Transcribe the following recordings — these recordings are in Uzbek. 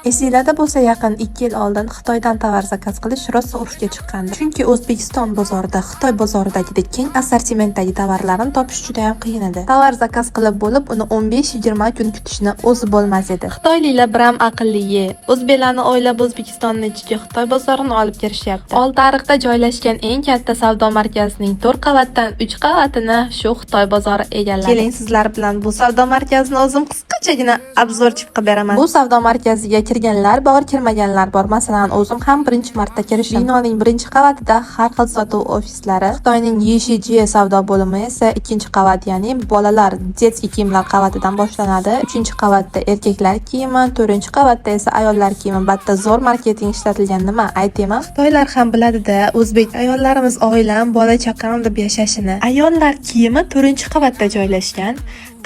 Esinglarda bo'lsa, yaqin 2 yil oldin Xitoydan tovar zakaz qilish rosa urfga chiqqandi. Chunki O'zbekiston bozorida Xitoy bozoridagidek keng assortimentdagi tovarlarni topish juda ham qiyin edi. Tovar zakaz qilib bo'lib, uni 15-20 kun kutishni o'zi bo'lmas edi. Xitoyliklar biram aqlli, o'zbeklarni o'ylab O'zbekistonning ichiga Xitoy bozorini olib kirishyapti. Oltiariqda joylashgan eng katta savdo markazining 4 qavatdan 3 qavatini shu Xitoy bozori egalladi. Keling, sizlar bilan bu savdo markazini o'zim qisqachagina obzorchik qilib beraman. Bu savdo markaziga kirganlar bor, kirmaganlar bor. Masalan, o'zim ham birinchi marta kirishim. Binoning birinchi qavatida har xil sotuv ofislari, Xitoyning YSHG savdo bo'limi esa ikkinchi qavat, ya'ni bolalar детский kiyimlar qavatidan boshlanadi. 3-qavatda erkaklar kiyimi, 4-qavatda esa ayollar kiyimi. Batta zo'r marketing ishlatilgan, nima aytayman. Xitoylar ham biladi-da, o'zbek ayollarimiz oilam, bola chaqam deb yashashini. Ayollar kiyimi 4-qavatda joylashgan.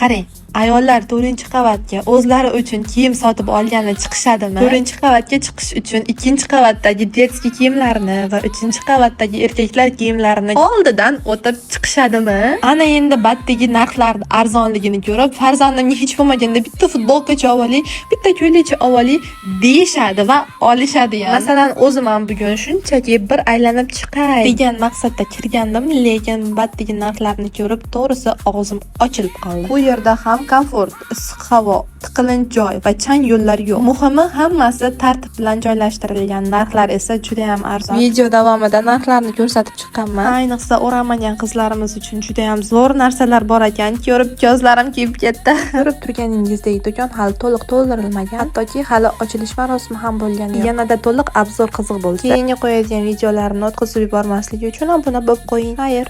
Qarang, ayollar 4-qavatga o'zlari uchun kiyim sotib olgani chiqishadimi? 4-qavatga chiqish uchun 2-qavatdagi детский kiyimlarni va 3-qavatdagi erkaklar kiyimlarini oldidan o'tib chiqishadimi? Ana endi batdagi narxlarning arzonligini ko'rib, farzandimga hech bo'lmaganda bitta futbolkacha olali, bitta ko'ylakcha olali deyishadi va olishadi ham. Masalan, o'zim ham bugun shunchaki bir aylanib chiqay degan maqsadda kirgandim, lekin batdagi narxlarni ko'rib, to'g'risi og'zim ochilib qoldi. Bu yerda ham komfort, issiq havo, tiqilinch joy va chang yo'llar yo'q. Muhimi, hammasi tartib bilan joylashtirilgan. Narxlar esa juda ham arzon. Video davomida narxlarni ko'rsatib chiqqanman. Ayniqsa o'ramagan qizlarimiz uchun juda ham zo'r narsalar bor ekan. Ko'rib ko'zlarim kiyib ketdi. Ko'rib turganingizdek, do'kon hali to'liq to'ldirilmagan. Hattoki hali ochilish marosimi ham bo'lgan. Yanada to'liq obzor qiziq bo'lsa, keyingi qo'yadigan videolarni o'tkazib yubormaslik uchun obuna bo'lib qo'ying. Xayr.